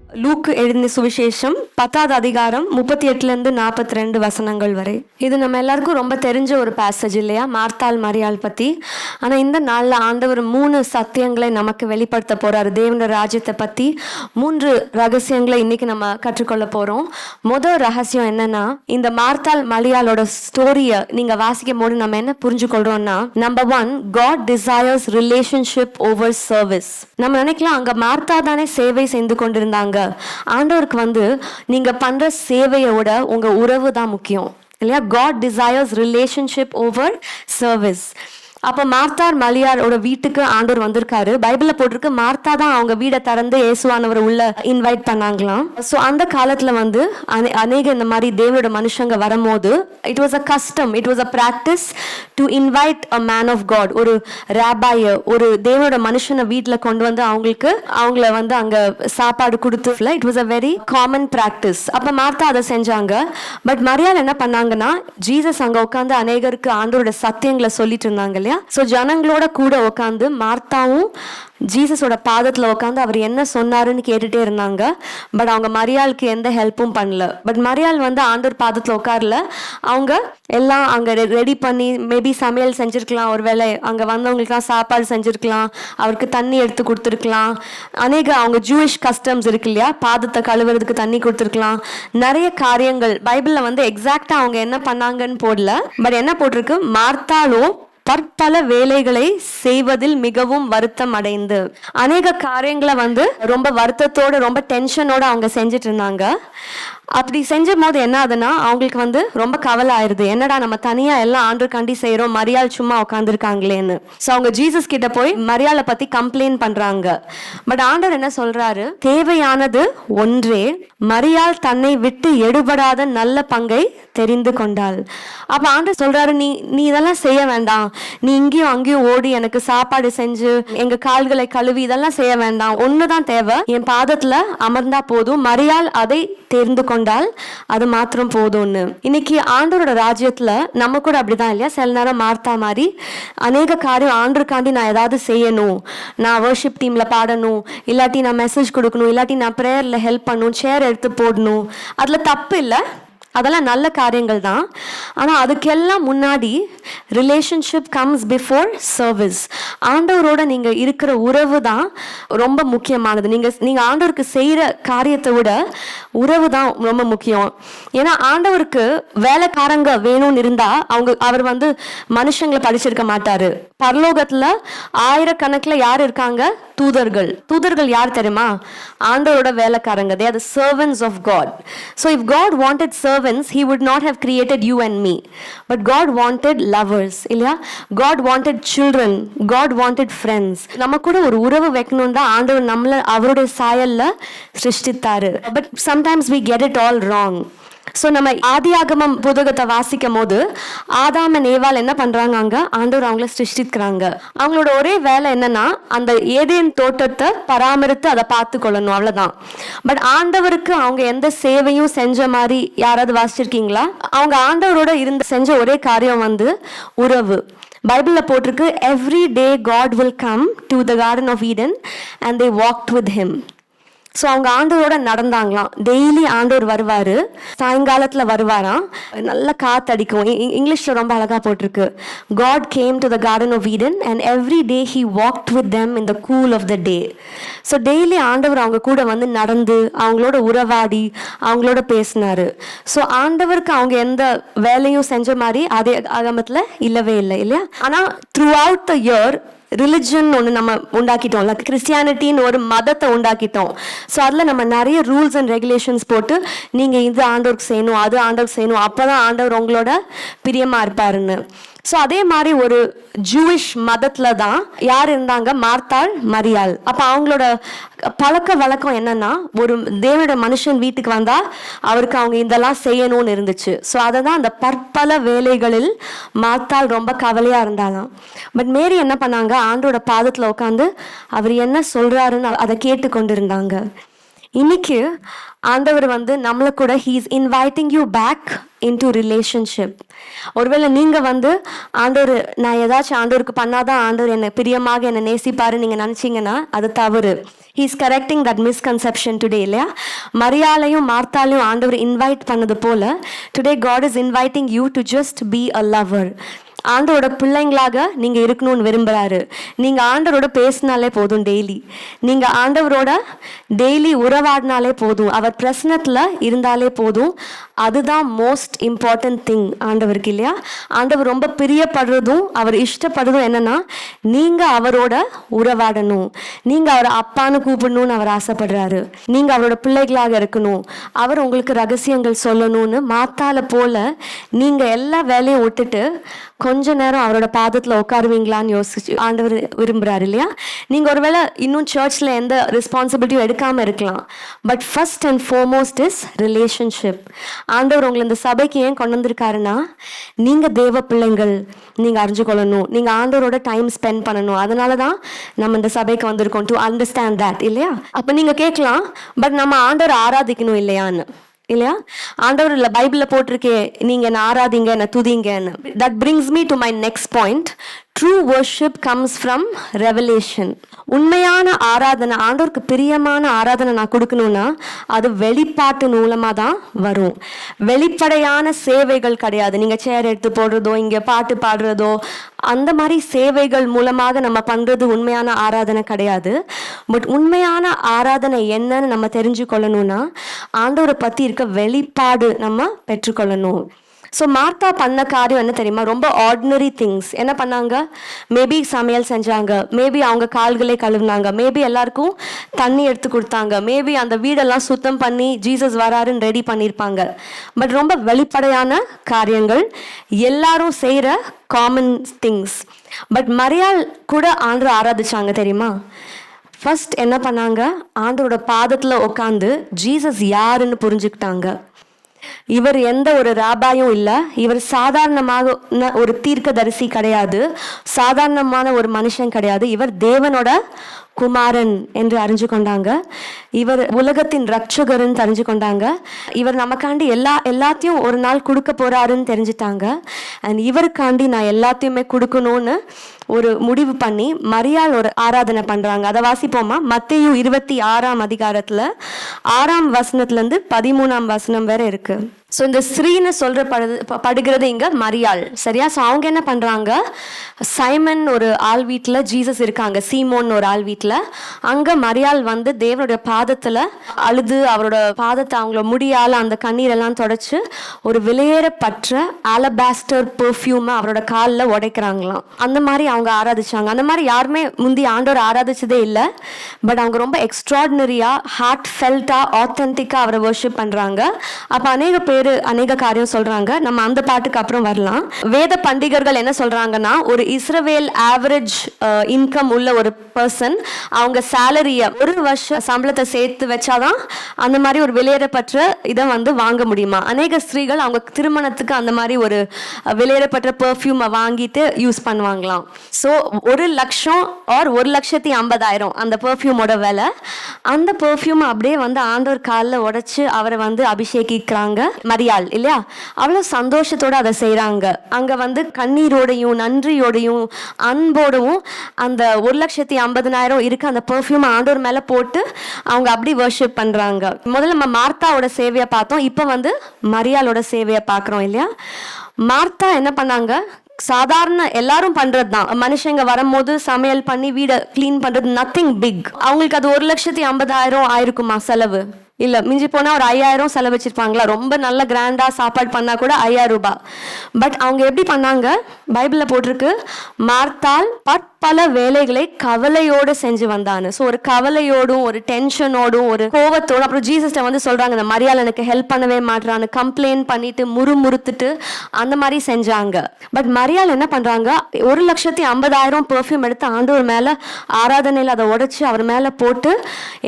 Luke எழுதின சுவிசேஷம் 10வது அதிகாரம் 38லேருந்து 42 வசனங்கள் வரை. இது நம்ம எல்லாருக்கும் ரொம்ப தெரிஞ்ச ஒரு பேசேஜ் இல்லையா, மார்த்தாள் மரியாள் பற்றி. ஆனால் இந்த நாளில் ஆண்டவர் 3 சத்தியங்களை நமக்கு வெளிப்படுத்த போகிறார். தேவனோட ராஜ்யத்தை பற்றி 3 ரகசியங்களை இன்னைக்கு நம்ம கற்றுக்கொள்ள போகிறோம். முதல் ரகசியம் என்னன்னா, இந்த மார்த்தாள் மரியாளோட ஸ்டோரியை நீங்கள் வாசிக்கும் போது நம்ம என்ன புரிஞ்சுக்கொள்றோம்னா, number 1, God desires relationship over service. நம்ம நினைக்கலாம் அங்கே மார்த்தா தானே சேவை செய்து கொண்டிருந்தாங்க. ஆண்டவருக்கு நீங்க பண்ற சேவையோட உங்க உறவு தான் முக்கியம் இல்லையா? God desires relationship over service. அப்போ மார்த்தார் மரியாளோட வீட்டுக்கு ஆண்டவர் வந்திருக்காரு. பைபிள்ல போட்டிருக்கு, மார்த்தா தான் அவங்க வீடை திறந்து இயேசுவானவர் உள்ள இன்வைட் பண்ணாங்களாம். ஸோ அந்த காலத்துல அநேக இந்த மாதிரி தேவனோட மனுஷங்க வரும்போது it was a custom, it was a practice to invite a man of God, ஒரு ராபாய, ஒரு தேவனோட மனுஷனை வீட்டில் கொண்டு வந்து அவங்கள அங்க சாப்பாடு கொடுத்து, it was a very common practice. அப்ப மார்த்தா அதை செஞ்சாங்க. பட் மரியாள் என்ன பண்ணாங்கன்னா, ஜீசஸ் அங்க உட்காந்து அநேகருக்கு ஆண்டவரோட சத்தியங்களை சொல்லிட்டு இருந்தாங்க இல்லையா. ஸோ ஜனங்களோட கூட உட்காந்து மார்த்தாவும் ஜீசஸோட பாதத்தில் உட்காந்து அவர் என்ன சொன்னாருன்னு கேட்டுட்டே இருந்தாங்க. பட் அவங்க மரியாளுக்கு எந்த ஹெல்ப்பும் பண்ணல. பட் மரியாள் ஆண்டவர் பாதத்தில் உட்காரல. அவங்க எல்லாம் அங்கே ரெடி பண்ணி மேபி சமையல் செஞ்சுருக்கலாம், ஒரு வேளை அங்கே வந்தவங்களுக்குலாம் சாப்பாடு செஞ்சுருக்கலாம், அவருக்கு தண்ணி எடுத்து கொடுத்துருக்கலாம். அநேக அவங்க ஜூயிஷ் கஸ்டம்ஸ் இருக்கு இல்லையா, பாதத்தை கழுவுறதுக்கு தண்ணி கொடுத்துருக்கலாம். நிறைய காரியங்கள் பைபிளில் எக்ஸாக்டாக அவங்க என்ன பண்ணாங்கன்னு போடல. பட் என்ன போட்டிருக்கு, மார்த்தாலோ பற்பல வேலைகளை செய்வதில் மிகவும் வருத்தம் அடைந்து, அநேக காரியங்களை ரொம்ப வருத்தத்தோட ரொம்ப டென்ஷனோட அவங்க செஞ்சுட்டு இருந்தாங்க. அப்படி செஞ்ச போது என்ன ஆகுதுன்னா, அவங்களுக்கு ரொம்ப கவலை ஆயிடுது. என்னடா நம்ம தனியா எல்லாம் ஆண்டவருக்காண்டி செய்யறோம், மரியாள் சும்மா உட்காந்துருக்காங்களேன்னு. ஸோ அவங்க ஜீசஸ் கிட்ட போய் மரியாளை பத்தி கம்ப்ளைண்ட் பண்றாங்க. பட் ஆண்டவர் என்ன சொல்றாரு, தேவையானது ஒன்றே, மரியாள் தன்னை விட்டு எடுபடாத நல்ல பங்கை தெரிந்து கொண்டாள். அப்ப ஆண்டவர் சொல்றாரு, நீ இதெல்லாம் செய்ய வேண்டாம், நீ இங்கேயும் அங்கேயும் ஓடி எனக்கு சாப்பாடு செஞ்சு எங்க கால்களை கழுவி இதெல்லாம் செய்ய வேண்டாம். ஒண்ணுதான் தேவை, என் பாதத்துல அமர்ந்தா போதும், மரியாள் அதை தெரிந்து கொண்டால் அது மாத்திரம் போதும்னு. இன்னைக்கு ஆண்டவரோட ராஜ்யத்துல நம்ம கூட அப்படிதான் இல்லையா? சில நேரம் மார்த்தா மாதிரி அநேக காரியம் ஆண்டருக்காண்டி நான் ஏதாவது செய்யணும், நான் வர்ஷிப் டீம்ல பாடணும், இல்லாட்டி நான் மெசேஜ் கொடுக்கணும், இல்லாட்டி நான் ப்ரேயர்ல ஹெல்ப் பண்ணணும், சேர் எடுத்து போடணும். அதுல தப்பு இல்லை, அதெல்லாம் நல்ல காரியங்கள் தான். ஆனால் அதுக்கெல்லாம் முன்னாடி ரிலேஷன்ஷிப் கம்ஸ் பிஃபோர் சர்வீஸ். ஆண்டவரோட நீங்கள் இருக்கிற உறவு தான் ரொம்ப முக்கியமானது. நீங்கள் ஆண்டவருக்கு செய்கிற காரியத்தை விட உறவு தான் ரொம்ப முக்கியம். ஏன்னா ஆண்டவருக்கு வேலைக்காரங்க வேணும்னு இருந்தால் அவர் மனுஷங்களை படிச்சிருக்க மாட்டார். பரலோகத்தில் ஆயிரக்கணக்கில் யார் இருக்காங்க? தூதர்கள் யார் தெரியுமா? ஆண்டவரோட வேலைக்காரங்க. they are the servants of God. So if God wanted servants, he would not have created you and me, but God wanted lovers இல்லையா? God wanted children, God wanted friends. நம்ம கூட ஒரு உறவு வைக்கணும் தான் ஆண்டவர் நம்மள அவருடைய சாயல்ல சிருஷ்டித்தாரு. but sometimes we get it all wrong. So நம்ம ஆதியாகமம் புத்தகத்தை வாசிக்கும் போது ஆதாம் ஏவாள் என்ன பண்றாங்க, அங்க ஆண்டவர் அவங்கள சிருஷ்டிக்கிறாங்க. அவங்களோட ஒரே வேலை என்னன்னா, அந்த ஏதேன் தோட்டத்தை பராமரித்து அதை பார்த்து கொள்ளணும், அவ்வளவுதான். பட் ஆண்டவருக்கு அவங்க எந்த சேவையும் செஞ்ச மாதிரி யாராவது வாசிச்சிருக்கீங்களா? அவங்க ஆண்டவரோட செஞ்ச ஒரே காரியம் உறவு. பைபிள்ல போட்டிருக்கு, every day God will come to the garden of Eden and they walked with him. So அவங்க ஆண்டவரோட நடந்தாங்களாம். டெய்லி ஆண்டவர் வருவார், சாயங்காலத்தில் வருவாராம், நல்ல காத்தடிக்கும். இங்கிலீஷில் ரொம்ப அழகாக போட்டிருக்கு, God came to the garden of Eden and every day he walked with them in the cool of the day. So daily ஆண்டவர் அவங்க கூட நடந்து அவங்களோட உறவாடி அவங்களோட பேசினாரு. ஸோ ஆண்டவருக்கு அவங்க எந்த வேலையும் செஞ்ச மாதிரி அதே ஆகமத்தில் இல்லவே இல்லை இல்லையா? ஆனால் through out the year religion ஒன்று நம்ம உண்டாக்கிட்டோம்ல, கிறிஸ்டியானிட்டின்னு ஒரு மதத்தை உண்டாக்கிட்டோம். ஸோ அதில் நம்ம நிறைய ரூல்ஸ் அண்ட் ரெகுலேஷன்ஸ் போட்டு நீங்கள் இது ஆண்டவருக்கு செய்யணும், அது ஆண்டவருக்கு செய்யணும், அப்போ தான் ஆண்டவர் உங்களோட பிரியமாக இருப்பாருன்னு. ஸோ அதே மாதிரி ஒரு ஜூயிஷ் மதத்தில் தான் யார் இருந்தாங்க? மார்த்தாள் மரியாள். அப்போ அவங்களோட பழக்க வழக்கம் என்னன்னா, ஒரு தேவனோட மனுஷன் வீட்டுக்கு வந்தால் அவருக்கு அவங்க இதெல்லாம் செய்யணும்னு இருந்துச்சு. ஸோ அதை தான் அந்த பற்பல வேலைகளில் மார்த்தாள் ரொம்ப கவலையாக இருந்தாலாம். பட் மேரி என்ன பண்ணாங்க, ஆண்டோட பாதத்தில் உட்காந்து அவர் என்ன சொல்கிறாருன்னு அதை கேட்டு கொண்டு இருந்தாங்க. இன்னைக்கு ஆண்டவர் வந்து நம்மளை கூட he's inviting you back into relationship. ஒருவேளை நீங்கள் வந்து ஆண்டவர் நான் ஏதாச்சும் ஆண்டவருக்கு பண்ணாதான் ஆண்டவர் என்னை பிரியமாக என்னை நேசிப்பாரு நீங்கள் நினச்சிங்கன்னா அது தவறு. He's correcting that misconception today இல்லையா? மரியாளையும் மார்த்தாலையும் ஆண்டவர் இன்வைட் பண்ணது போல today God is inviting you to just be a lover. ஆண்டவரோட பிள்ளைங்களாக நீங்கள் இருக்கணும்னு விரும்புகிறாரு. நீங்கள் ஆண்டவரோட பேசினாலே போதும், டெய்லி நீங்கள் ஆண்டவரோட டெய்லி உறவாடினாலே போதும், அவர் பிரசனத்தில் இருந்தாலே போதும். அதுதான் மோஸ்ட் இம்பார்ட்டன்ட் திங் ஆண்டவருக்கு இல்லையா? ஆண்டவர் ரொம்ப பிரியப்படுறதும் அவர் இஷ்டப்படுறதும் என்னன்னா நீங்கள் அவரோட உறவாடணும், நீங்கள் அவரை அப்பான்னு கூப்பிடணும்னு அவர் ஆசைப்படுறாரு, நீங்கள் அவரோட பிள்ளைகளாக இருக்கணும், அவர் உங்களுக்கு ரகசியங்கள் சொல்லணும்னு. மாத்தால போல நீங்கள் எல்லா வேலையும் விட்டுட்டு கொஞ்ச நேரம் அவரோட பாதத்தில் உட்காருவீங்களான்னு யோசிச்சு ஆண்டவர் விரும்புகிறாரு இல்லையா? நீங்கள் ஒருவேளை இன்னும் சர்ச்சில் எந்த ரெஸ்பான்சிபிலிட்டியும் எடுக்காமல் இருக்கலாம், but first and foremost is relationship. ஆண்டவர் உங்களை இந்த சபைக்கு ஏன் கொண்டு வந்திருக்காருன்னா நீங்கள் தேவ பிள்ளைங்கள் நீங்கள் அறிஞ்சு கொள்ளணும், நீங்கள் ஆண்டவரோட டைம் ஸ்பெண்ட் பண்ணணும். அதனால தான் நம்ம இந்த சபைக்கு வந்திருக்கோம், டு அண்டர்ஸ்டாண்ட் தட் இல்லையா? அப்போ நீங்கள் கேட்கலாம், பட் நம்ம ஆண்டவரை ஆராதிக்கணும் இல்லையான்னு. இல்லையா? ஆண்டவர் இல்லை பைபிளில் போட்டிருக்கே நீங்கள் என்ன ஆராதிங்க என்ன துதிங்கன்னு. That brings me to my next point. True worship comes from revelation. உண்மையான ஆராதனை, ஆண்டவருக்கு பிரியமான ஆராதனை நான் கொடுக்கணும்னா அது வெளிப்பாட்டு மூலமாக தான் வரும். வெளிப்படையான சேவைகள் கிடையாது. நீங்கள் சேர் எடுத்து போடுறதோ இங்கே பாட்டு பாடுறதோ அந்த மாதிரி சேவைகள் மூலமாக நம்ம பண்ணுறது உண்மையான ஆராதனை கிடையாது. பட் உண்மையான ஆராதனை என்னன்னு நம்ம தெரிஞ்சு கொள்ளணும்னா ஆண்டவரை பற்றி இருக்க வெளிப்பாடு நம்ம பெற்றுக்கொள்ளணும். ஸோ மார்த்தா பண்ண காரியம் என்ன தெரியுமா? ரொம்ப ஆர்டினரி திங்ஸ். என்ன பண்ணாங்க? மேபி சமையல் செஞ்சாங்க, மேபி அவங்க கால்களே கழுவுனாங்க, மேபி எல்லாருக்கும் தண்ணி எடுத்து கொடுத்தாங்க, மேபி அந்த வீடெல்லாம் சுத்தம் பண்ணி ஜீசஸ் வராருன்னு ரெடி பண்ணியிருப்பாங்க. பட் ரொம்ப வெளிப்படையான காரியங்கள், எல்லாரும் செய்கிற காமன் திங்ஸ். பட் மரியாள் கூட ஆண்டவரை ஆராதிச்சாங்க தெரியுமா? ஃபர்ஸ்ட் என்ன பண்ணாங்க? ஆண்டவரோட பாதத்தில் உட்காந்து ஜீசஸ் யாருன்னு புரிஞ்சுக்கிட்டாங்க. இவர் எந்த ஒரு ராபாயும் இல்லை, இவர் சாதாரணமாக ஒரு தீர்க்கதரிசி கிடையாது, சாதாரணமான ஒரு மனுஷன் கிடையாது, இவர் தேவனோட குமாரன் என்று அறிஞ்சு கொண்டாங்க. இவர் உலகத்தின் ரட்சகர்ன்னு தெரிஞ்சு கொண்டாங்க. இவர் நமக்காண்டி எல்லாத்தையும் ஒரு நாள் கொடுக்க போறாருன்னு தெரிஞ்சுட்டாங்க. அண்ட் இவருக்காண்டி நான் எல்லாத்தையுமே கொடுக்கணும்னு ஒரு முடிவு பண்ணி மரியாள் ஒரு ஆராதனை பண்றாங்க. அதை வாசிப்போமா? மத்தேயு 26ஆம் அதிகாரத்துல 6ஆம் வசனத்துலேருந்து 13ஆம் வசனம் வேற இருக்கு. ஸோ இந்த ஸ்ரீன்னு படுகிறது இங்க மரியாள், சரியா? ஸோ அவங்க என்ன பண்றாங்க? சைமன் ஒரு ஆள் வீட்டில் ஜீசஸ் இருக்காங்க, சீமோன் ஒரு ஆள் வீட்டில். அங்க மரியாள் வந்து தேவனுடைய பாதத்துல அழுது அவரோட பாதத்தை அவங்கள முடியால அந்த கண்ணீரெல்லாம் தொடச்சு ஒரு விலையேறப்பற்ற ஆலபாஸ்டர் பெர்ஃப்யூமை அவரோட காலில் உடைக்கிறாங்களாம். அந்த மாதிரி அவங்க ஆராதிச்சாங்க. அந்த மாதிரி யாருமே முந்தி ஆண்டவர் ஆராதிச்சதே இல்லை. பட் அவங்க ரொம்ப எக்ஸ்ட்ராடினரியா ஹார்ட் ஃபெல்ட்டா ஆத்தென்டிக்கா அவரை வர்ஷிப் பண்றாங்க. அப்போ அநேக காரியம் சொல்றாங்க. நம்ம அந்த பாட்டுக்கு அப்புறம் வரலாம். வேத பண்டிகர்கள் என்ன சொல்றாங்கன்னா, ஒரு இஸ்ரவேல் ஆவரேஜ் இன்கம் உள்ள ஒரு பர்சன் அவங்க சேலரிய ஒரு வருஷ சம்பளத்தை சேர்த்து வச்சாதான் அந்த மாதிரி ஒரு வெளியேறப்பட்ட இதை வந்து வாங்க முடியுமா. அநேக ஸ்திரீகள் அவங்க திருமணத்துக்கு அந்த மாதிரி ஒரு வெளியேறப்பட்ட பெர்ஃப்யூமை வாங்கிட்டு யூஸ் பண்ணுவாங்களாம். ஸோ 1,00,000 ஆர் 1,50,000 அந்த பெர்ஃப்யூமோட விலை. அந்த பெர்ஃப்யூம் அப்படியே வந்து ஆண்டவர் காலில் உடைச்சு அவரை வந்து அபிஷேகிக்கிறாங்க மரியாள் இல்லையா? அவ்வளோ சந்தோஷத்தோட அதை செய்கிறாங்க. அங்கே வந்து கண்ணீரோடையும் நன்றியோடையும் அன்போடவும் அந்த 1,50,000 இருக்கு அந்த பெர்ஃப்யூம் ஆண்டவர் மேலே போட்டு அவங்க அப்படி வர்ஷிப் பண்ணுறாங்க. முதல்ல நம்ம மார்த்தாவோட சேவையை பார்த்தோம், இப்போ வந்து மரியாளோட சேவையை பார்க்குறோம் இல்லையா? மார்த்தா என்ன பண்ணாங்க? சாதாரண எல்லாரும் பண்றது தான். மனுஷங்க வரும்போது சமையல் பண்ணி வீடை கிளீன் பண்றது, நத்திங் பிக். அவங்களுக்கு அது 1,50,000 ஆயிருக்குமா செலவு? இல்லை, மிஞ்சி போனால் ஒரு 5,000 செலவு வச்சிருப்பாங்களா? ரொம்ப நல்ல கிராண்டாக சாப்பாடு பண்ணால் கூட 5,000 ரூபாய். பட் அவங்க எப்படி பண்ணாங்க? பைபிளில் போட்டிருக்கு, மார்த்தாள் பற்பல வேலைகளை கவலையோடு செஞ்சு வந்தான்னு. ஸோ ஒரு கவலையோடும் ஒரு டென்ஷனோடும் ஒரு கோவத்தோடும் அப்புறம் ஜீசஸ்ட வந்து சொல்கிறாங்க, இந்த மரியாள் எனக்கு ஹெல்ப் பண்ணவே மாட்டான்னு கம்ப்ளைண்ட் பண்ணிட்டு முறுமுறுத்துட்டு அந்த மாதிரி செஞ்சாங்க. பட் மரியாள் என்ன பண்ணுறாங்க? 1,50,000 பெர்ஃப்யூம் எடுத்து ஆண்டவர் மேலே ஆராதனையில் அதை உடைச்சி அவர் மேலே போட்டு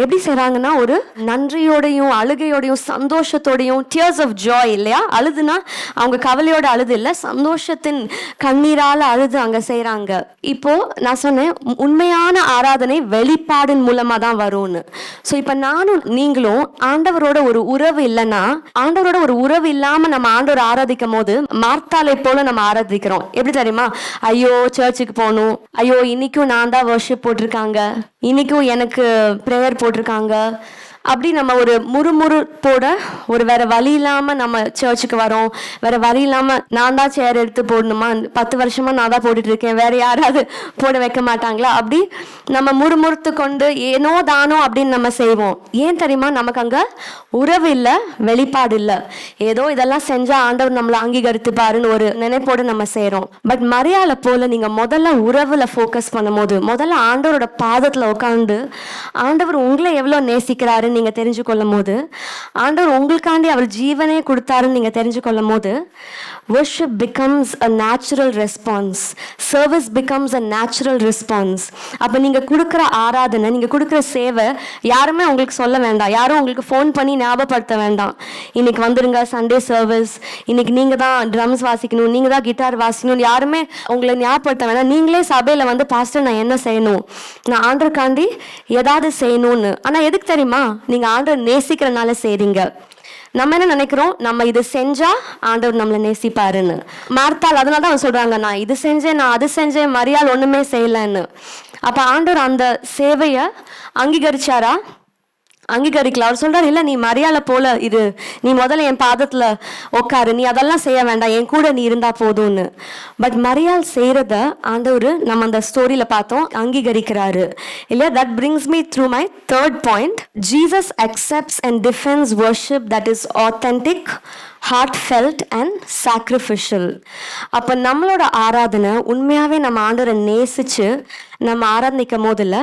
எப்படி செய்கிறாங்கன்னா ஒரு நன்றியோட கண்ணீரோடையும் அழுகையோடையும் சந்தோஷத்தோடையும், டியர்ஸ் ஆஃப் ஜாய் இல்லையா, அழுதுனா அவங்க கவலையோட அழுது இல்லை, சந்தோஷத்தின் கண்ணீரால அழுது அங்க செய்யறாங்க. இப்போ நான் சொன்னேன் உண்மையான ஆராதனை வெளிப்பாடின் மூலமா தான் வரும்னு. ஸோ இப்போ நானும் நீங்களும் ஆண்டவரோட ஒரு உறவு இல்லைன்னா, ஆண்டவரோட ஒரு உறவு இல்லாம நம்ம ஆண்டவர் ஆராதிக்கும் போது மார்த்தாலை போல நம்ம ஆராதிக்கிறோம். எப்படி தெரியுமா? ஐயோ சர்ச்சுக்கு போகணும், ஐயோ இன்னைக்கும் நான் தான் வர்ஷிப் போட்டிருக்காங்க, இன்னைக்கும் எனக்கு ப்ரேயர் போட்டிருக்காங்க, அப்படி நம்ம ஒரு முறுமுறுப்போட ஒரு வேற வழி இல்லாம நம்ம சர்ச்சுக்கு வரோம். வேற வழி இல்லாம நான் தான் சேர் எடுத்து போடணுமா, 10 வருஷமா நான் தான் போட்டுட்டு இருக்கேன், வேற யாராவது போட வைக்க மாட்டாங்களா, அப்படி நம்ம முறுமுறுத்து கொண்டு ஏனோ தானோ அப்படின்னு நம்ம செய்வோம். ஏன் தெரியுமா? நமக்கு அங்க உறவு இல்லை, வெளிப்பாடு இல்லை. ஏதோ இதெல்லாம் செஞ்சா ஆண்டவர் நம்மளை அங்கீகரித்து பாருன்னு ஒரு நினைப்போடு நம்ம செய்யறோம். பட் மரியாதை போல நீங்க முதல்ல உறவுல ஃபோக்கஸ் பண்ணும் போது, முதல்ல ஆண்டவரோட பாதத்துல உட்காந்து ஆண்டவர் உங்களை எவ்வளவு நேசிக்கிறாரு நீங்க தெரிஞ்சு கொள்ளும் போது, ஆண்டவர் உங்களுக்காண்டி அவர் ஜீவனே கொடுத்தாருன்னு நீங்க தெரிஞ்சு கொள்ளும் போது, worship becomes a natural response, service becomes a natural response. அப்ப நீங்க கொடுக்குற ஆராதனை, நீங்க கொடுக்குற சேவை யாருமே உங்களுக்கு சொல்ல வேண்டாம், யாரும் உங்களுக்கு ஃபோன் பண்ணி ஞாபகப்படுத்த வேண்டாம், இன்னைக்கு வந்துருங்க சண்டே சர்வீஸ், இன்னைக்கு நீங்க தான் ட்ரம்ஸ் வாசிக்கணும், நீங்க தான் கிட்டார் வாசிக்கணும், யாருமே உங்களை ஞாபகப்படுத்த வேண்டாம். நீங்களே சபையில வந்து பாஸ்டர் நான் என்ன செய்யணும், நான் ஆண்டருக்காண்டி ஏதாவது செய்யணும்னு. ஆனா எதுக்கு தெரியுமா? நீங்க ஆண்டவர் நேசிக்கிறனால செய்றீங்க. நம்ம என்ன நினைக்கிறோம், நம்ம இது செஞ்சா ஆண்டவர் நம்மளை நேசிப்பாருன்னு. மார்த்தாள் அதனால தான் சொல்றாங்க, நான் இது செஞ்சேன், நான் அது செஞ்சேன், மரியாள் ஒண்ணுமே செய்யலன்னு. அப்ப ஆண்டவர் அந்த சேவையை அங்கீகரிச்சாரா? அங்கீகரிக்கல. அவர் சொல்றாரு, இல்ல நீ மரியாதை போல இரு, நீ முதல்ல என் பாதத்துல உட்காரு, நீ அதெல்லாம் செய்ய வேண்டாம், என் கூட நீ இருந்தா போதும்னு. பட் மரியாள் செய்யறத ஆண்டவர் நம்ம அந்த ஸ்டோரியில பார்த்தோம், அங்கீகரிக்கிறாரு இல்லையா. That brings me through my third point. Jesus accepts and defends worship that is authentic, heartfelt and sacrificial. அப்ப நம்மளோட ஆராதனை உண்மையாவே நம்ம ஆண்டவரை நேசிச்சு நம்ம ஆராதனைக்கும் போதில்ல,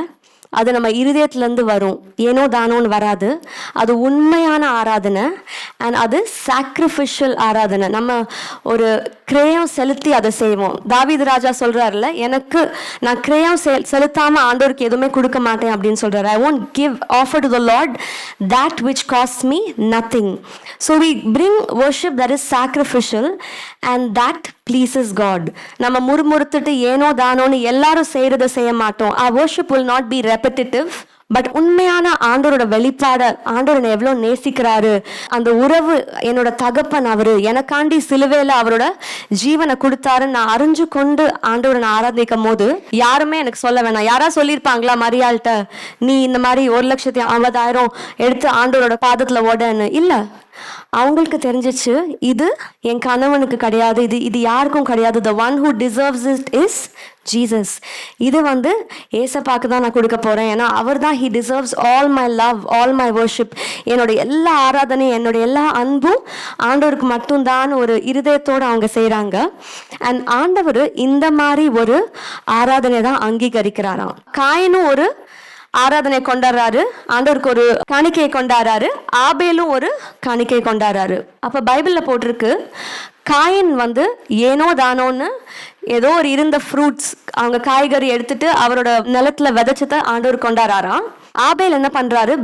அது நம்ம இருதயத்திலேருந்து வரும், ஏனோ தானோன்னு வராது. அது உண்மையான ஆராதனை. அண்ட் அது சாக்ரிஃபிஷியல் ஆராதனை. நம்ம ஒரு கிரயம் செலுத்தி அதை செய்வோம். தாவீது ராஜா சொல்றாருல, எனக்கு நான் கிரயம் செலுத்தாம ஆண்டவருக்கு எதுவுமே கொடுக்க மாட்டேன் அப்படின்னு சொல்றாரு. ஐ won't give offer to the Lord that which costs me nothing. So we bring worship that is sacrificial and that pleases God. நம்ம முறுமுறுத்துட்டு ஏனோ தானோன்னு எல்லாரும் செய்யறதை செய்ய மாட்டோம். Our worship will not be repetitive. But உண்மையான ஆண்டவரோட வெளிப்பாட, ஆண்டவர் எவ்வளவு நேசிக்கிறாரு, அந்த உறவு, என்னோட தகப்பன் அவரு எனக்காண்டி சிலுவையில அவரோட ஜீவனை கொடுத்தாரு, நான் அறிஞ்சு கொண்டு ஆண்டவரை நான் ஆராதிக்கும் போது யாருமே எனக்கு சொல்ல வேணாம். யாரா சொல்லியிருப்பாங்களா மரியாள்கிட்ட, நீ இந்த மாதிரி 1,50,000 எடுத்து ஆண்டவரோட பாதத்துல ஓடன்னு? இல்ல, அவங்களுக்கு தெரிஞ்சிச்சு இது என் கணவனுக்கு கிடையாது, இது யாருக்கும் கிடையாது. The one who deserves it is Jesus. இது வந்து ஏசப்பாக்கு தான் நான் கொடுக்க போறேன், ஏன்னா அவர் தான் he deserves all my love, all my worship. என்னோட எல்லா ஆராதனையும், என்னோட எல்லா அன்பும் ஆண்டவருக்கு மட்டும்தான் ஒரு இருதயத்தோட அவங்க செய்யறாங்க. அண்ட் ஆண்டவர் இந்த மாதிரி ஒரு ஆராதனை தான் அங்கீகரிக்கிறாராம். காயினும் ஒரு ஆராதனை கொண்டாடுறாரு, ஆண்டவருக்கு ஒரு காணிக்கையை கொண்டாடுறாரு, ஆபேலும் ஒரு காணிக்கையை கொண்டாடுறாரு. அப்ப பைபிள்ல போட்டிருக்கு, காயின் வந்து ஏனோ தானோன்னு ஏதோ ஒரு இருந்த ஃப்ரூட்ஸ், அவங்க காய்கறி எடுத்துட்டு அவரோட நிலத்துல விதைச்சத ஆண்டவர் கொண்டாடுறாராம். ஆபேல் என்ன பண்றாரு,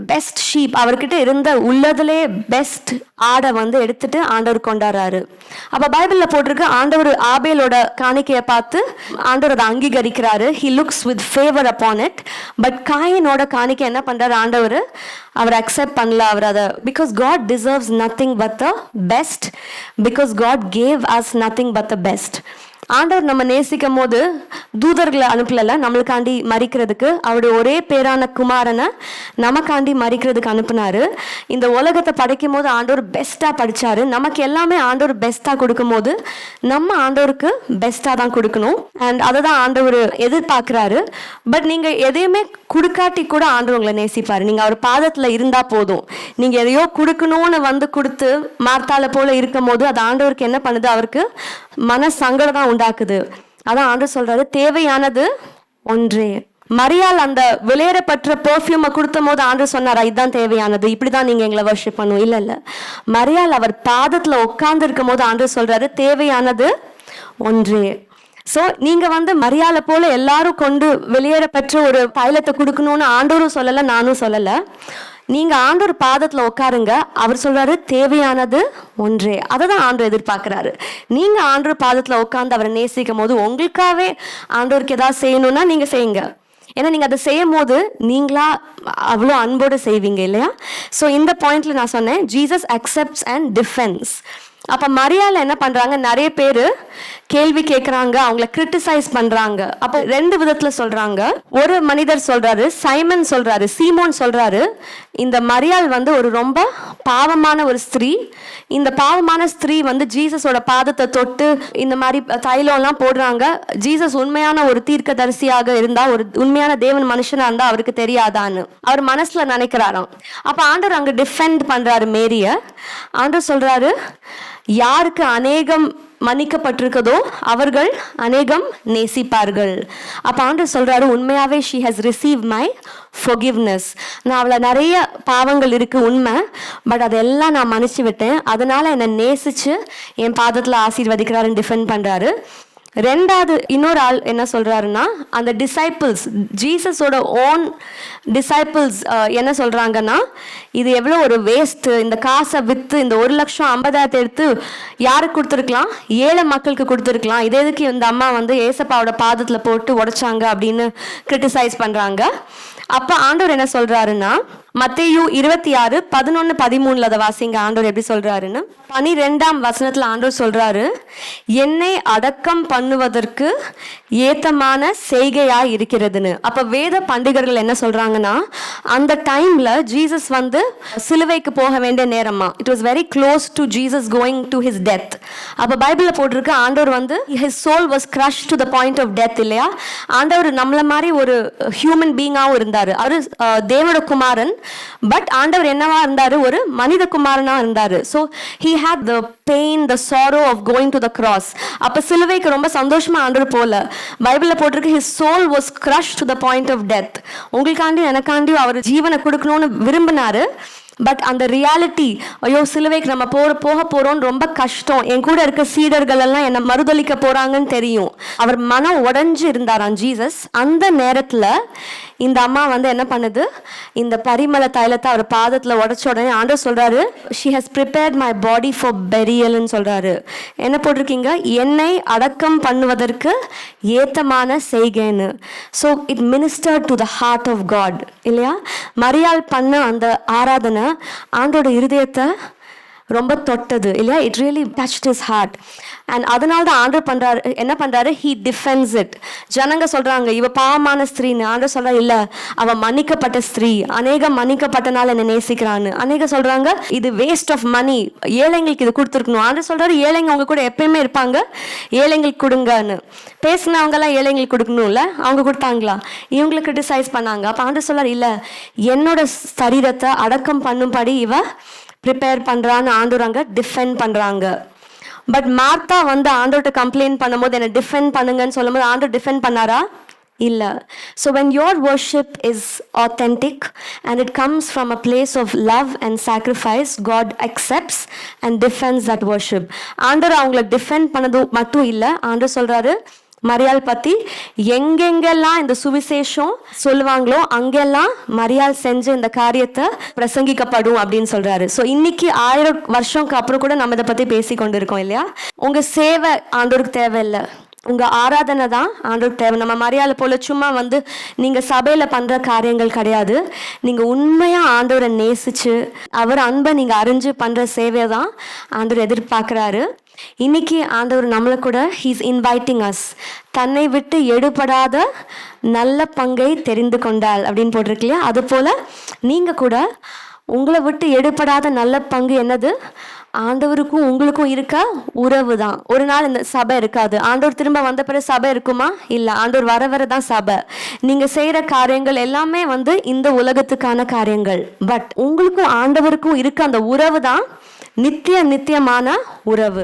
பெஸ்ட் ஷீப், அவர்கிட்ட இருந்த உள்ளதுலே பெஸ்ட் ஆடை வந்து எடுத்துட்டு ஆண்டவர் கொண்டாடுறாரு. அப்ப பைபிள்ல போட்டிருக்கு, ஆண்டவர் ஆபேலோட காணிக்கையை பார்த்து ஆண்டவர் அதை அங்கீகரிக்கிறாரு. he looks with favor upon it. But காயினோட காணிக்கை என்ன பண்றாரு ஆண்டவர், அவர் அக்செப்ட் பண்ணல. அவர் அதை, because God deserves nothing but the best, because God gave us nothing but the best. ஆண்டவர் நம்ம நேசிக்கும் போது தூதர்களை அனுப்பல நம்மளுக்காண்டி மறிக்கிறதுக்கு, அவருடைய ஒரே பேரான குமாரனை நமக்காண்டி மறிக்கிறதுக்கு அனுப்புனாரு. இந்த உலகத்தை படைக்கும் போது ஆண்டவர் பெஸ்டா படிச்சாரு. நமக்கு எல்லாமே ஆண்டவர் பெஸ்டா கொடுக்கும் போது நம்ம ஆண்டவருக்கு பெஸ்டா தான் கொடுக்கணும். அண்ட் அதை தான் ஆண்டவர் எதிர்பார்க்கிறாரு. பட் நீங்க எதையுமே கொடுக்காட்டி கூட ஆண்டவர் உங்களை நேசிப்பாரு. நீங்க அவர் பாதத்துல இருந்தா போதும். நீங்க எதையோ கொடுக்கணும்னு வந்து கொடுத்து மார்த்தாளை போல இருக்கும் போது அது ஆண்டவருக்கு என்ன பண்ணுது, அவருக்கு மன சங்கடம் தான் உண்டாக்குது. அதான் ஆண்டவர் சொல்றாரு, தேவையானது ஒன்றே. மரியாள் அந்த விலையேறப்பட்ட பெர்ஃப்யூமை கொடுத்தும் போது ஆண்டவர் சொன்னாரா, இதுதான் தேவையானது, இப்படிதான் நீங்க எங்களை வர்ஷிப் பண்ணும்? இல்ல. மரியாள் அவர் பாதத்துல உட்கார்ந்து இருக்கும் போது ஆண்டவர் சொல்றாரு, தேவையானது ஒன்றே. ஸோ நீங்க வந்து மரியாதை போல எல்லாரும் கொண்டு வெளியேற பெற்ற ஒரு தைலத்தை கொடுக்கணும்னு ஆண்டவரும் சொல்லலை, நானும் சொல்லலை. நீங்க ஆண்டவர் பாதத்துல உட்காருங்க. அவர் சொல்றாரு தேவையானது ஒன்றே. அதை தான் ஆண்டவர் எதிர்பார்க்கிறாரு. நீங்க ஆண்டவர் பாதத்துல உட்கார்ந்து அவரை நேசிக்கும் போது உங்களுக்காகவே ஆண்டவருக்கு ஏதாவது செய்யணும்னா நீங்க செய்யுங்க. ஏன்னா நீங்கள் அதை செய்யும் போது நீங்களா அவ்வளோ அன்போடு செய்வீங்க இல்லையா? ஸோ இந்த பாயிண்ட்ல நான் சொன்னேன் ஜீசஸ் அக்செப்ட்ஸ் அண்ட் டிஃபென்ஸ். அப்போ மரியாதை என்ன பண்ணுறாங்க, நிறைய பேர் கேள்வி கேட்குறாங்க, அவங்கள கிரிட்டிசைஸ் பண்ணுறாங்க. அப்போ ரெண்டு விதத்தில் சொல்கிறாங்க. ஒரு மனிதர் சொல்கிறாரு, சைமன் சொல்கிறாரு, சீமோன் சொல்கிறாரு, இந்த மரியாள் வந்து ஒரு ரொம்ப பாவமான ஒரு ஸ்திரீ. இந்த பாவமான ஸ்திரீ வந்து ஜீசஸோட பாதத்தை தொட்டு இந்த மாதிரி தைலம்லாம் போடுறாங்க. ஜீசஸ் உண்மையான ஒரு தீர்க்கதரிசியாக இருந்தால், ஒரு உண்மையான தேவன் மனுஷனாக இருந்தால் அவருக்கு தெரியாதான்னு அவர் மனசில் நினைக்கிறாராம். அப்போ ஆண்டவர் அங்கே டிஃபெண்ட் பண்ணுறாரு மேரிய. ஆண்டவர் சொல்கிறாரு, யாருக்கு அநேகம் மன்னிக்கப்பட்டிருக்கதோ அவர்கள் அநேகம் நேசிப்பார்கள். அப்போ ஆண்டவர் சொல்றாரு, உண்மையாவே she has received my forgiveness. நான் அவளை நிறைய பாவங்கள் இருக்கு உண்மை, பட் அதெல்லாம் நான் மன்னிச்சு விட்டேன், அதனால என்னை நேசிச்சு என் பாதத்தில் ஆசீர்வதிக்கிறாருன்னு டிஃபெண்ட் பண்றாரு. ரெண்டாவது இன்னொரு ஆள் என்ன சொல்றாருன்னா, அந்த டிசைபிள்ஸ், ஜீசஸோட ஓன் டிசைபிள்ஸ் என்ன சொல்றாங்கன்னா, இது எவ்வளோ ஒரு வேஸ்ட், இந்த காசை விற்று இந்த 1,50,000 எடுத்து யாருக்கு கொடுத்துருக்கலாம், ஏழை மக்களுக்கு கொடுத்துருக்கலாம், இதே எதுக்கு இந்த அம்மா வந்து ஏசப்பாவோட பாதத்தில் போட்டு உடைச்சாங்க அப்படின்னு கிரிட்டிசைஸ் பண்ணுறாங்க. அப்போ ஆண்டவர் என்ன சொல்றாருன்னா, மத்தேயு 26:11-13 அதை வாசிங்க. ஆண்டவர் எப்படி சொல்றாருன்னு 12ஆம் வசனத்துல ஆண்டவர் சொல்றாரு, என்னை அடக்கம் பண்ணுவதற்கு ஏத்தமான செய்கையாய் இருக்கிறதுன்னு. அப்ப வேத பண்டிகர்கள் என்ன சொல்றாங்கன்னா, அந்த டைம்ல ஜீசஸ் வந்து சிலுவைக்கு போக வேண்டிய நேரமா, it was very close to Jesus going to his death. அப்ப பைபிள்ல போட்டிருக்கு, ஆண்டவர் வந்து his soul was crushed to the point of death இல்லையா? ஆண்டவர் நம்மள மாதிரி ஒரு ஹியூமன் பீயிங்காகவும் இருந்தாரு. அவரு தேவனோட குமாரன், பட் ஆண்டவர் என்னவா இருந்தாரு, ஒரு மனித குமாரனா இருந்தாரு. So he had the pain, the sorrow of going to the cross. அப்ப சிலுவைக்கு ரொம்ப சந்தோஷமா ஆண்டவர் போல. பைபிள்ல போட்டிருக்கு, his soul was crushed to the point of death. உங்களுக்காண்டி எனக்காண்டி அவர் ஜீவனை கொடுக்கணும்னு விரும்பினாரு. பட் அந்த ரியாலிட்டி, ஐயோ சிலுவைக்கு நம்ம போக போறோம்னு ரொம்ப கஷ்டம், என் கூட இருக்க சீடர்கள் எல்லாம் என்னை மறுதளிக்க போறாங்கன்னு தெரியும், அவர் மனம் உடைஞ்சு இருந்தாராம் ஜீசஸ். அந்த நேரத்துல இந்த அம்மா வந்து என்ன பண்ணுது, இந்த பரிமள தைலத்தை அவர் பாதத்துல உடைச்ச உடனே ஆண்டவர் சொல்றாரு, she has prepared my body for burial ன்னு சொல்றாரு. என்ன போட்டிருக்கீங்க, என்னை அடக்கம் பண்ணுவதற்கு ஏத்தமான செய்கைன்னு. So it ministered to the heart of God இல்லையா? மரியாள் பண்ண அந்த ஆராதனை ஆண்டோட இருதயத்தை ரொம்ப தொட்டது இல்லையா? It really touched his heart. And அதனால தான் ஆண்டவர் பண்றாரு, என்ன பண்றாரு, ஹீ டிஃபென்ஸ் இட். ஜனங்க சொல்றாங்க இவ பாவமான ஸ்திரீன்னு. ஆண்டவர் சொல்றா, இல்ல அவ மன்னிக்கப்பட்ட ஸ்திரீ, அநேகம் மன்னிக்கப்பட்டனால என்ன நேசிக்கிறான்னு. அநேகம் சொல்றாங்க இது வேஸ்ட் ஆஃப் மணி, ஏழைங்களுக்கு இது கொடுத்துருக்கணும். ஆண்டவர் சொல்றாரு, ஏழைங்க அவங்க கூட எப்பயுமே இருப்பாங்க, ஏழைங்களுக்கு கொடுங்கன்னு. பேசினவங்க எல்லாம் ஏழைங்களுக்கு கொடுக்கணும்ல, அவங்க கொடுத்தாங்களா? இவங்களை கிரிட்டிசைஸ் பண்ணாங்க. அப்ப ஆண்டவர் சொல்றாரு, இல்ல என்னோட சரீரத்தை அடக்கம் பண்ணும்படி இவ ப்ரிப்பேர் பண்ணுறான்னு ஆண்டவர் அங்கே டிஃபெண்ட் பண்ணுறாங்க. பட் மார்த்தா வந்து ஆண்டவர்கிட்ட கம்ப்ளைண்ட் பண்ணும்போது என்னை டிஃபெண்ட் பண்ணுங்கன்னு சொல்லும் போது ஆண்டவர் டிஃபெண்ட் பண்ணாரா? இல்லை. So when your worship is authentic and it comes from a place of love and sacrifice, God accepts and defends that worship. ஆண்டவர் அவங்கள டிஃபெண்ட் பண்ணது மட்டும் இல்லை, ஆண்டவர் சொல்கிறாரு மரியாள் பற்றி, எங்கெங்கெல்லாம் இந்த சுவிசேஷம் சொல்லுவாங்களோ அங்கெல்லாம் மரியாள் செஞ்ச இந்த காரியத்தை பிரசங்கிக்கப்படும் அப்படின்னு சொல்றாரு. ஸோ இன்னைக்கு 1000 வருஷம்க்கு அப்புறம் கூட நம்ம இதை பற்றி பேசி கொண்டு இருக்கோம் இல்லையா? உங்க சேவை ஆண்டவருக்கு தேவையில்லை, உங்க ஆராதனை தான் ஆண்டவருக்கு தேவை. நம்ம மரியாதை போல சும்மா வந்து நீங்க சபையில பண்ற காரியங்கள் கிடையாது. நீங்க உண்மையா ஆண்டவரை நேசிச்சு அவர் அன்பை நீங்க அறிஞ்சு பண்ற சேவையை தான் ஆண்டவர் எதிர்பார்க்கிறாரு. இன்னைக்கு ஆண்டவர் நம்மளை கூட ஹீஸ் இன்வைட்டிங் அஸ், தன்னை விட்டு எடுபடாத நல்ல பங்கை தெரிந்து கொண்டாள் அப்படின்னு போட்டிருக்கு இல்லையா? அது போல நீங்க கூட உங்களை விட்டு எடுபடாத நல்ல பங்கு என்னது, ஆண்டவருக்கும் உங்களுக்கும் இருக்க உறவு தான். ஒரு நாள் இந்த சபை இருக்காது, ஆண்டவர் திரும்ப வந்த பிறகு சபை இருக்குமா? இல்லை, ஆண்டவர் வர வர தான் சபை. நீங்க செய்யற காரியங்கள் எல்லாமே வந்து இந்த உலகத்துக்கான காரியங்கள், பட் உங்களுக்கும் ஆண்டவருக்கும் இருக்க அந்த உறவு தான் நித்தியமான உறவு.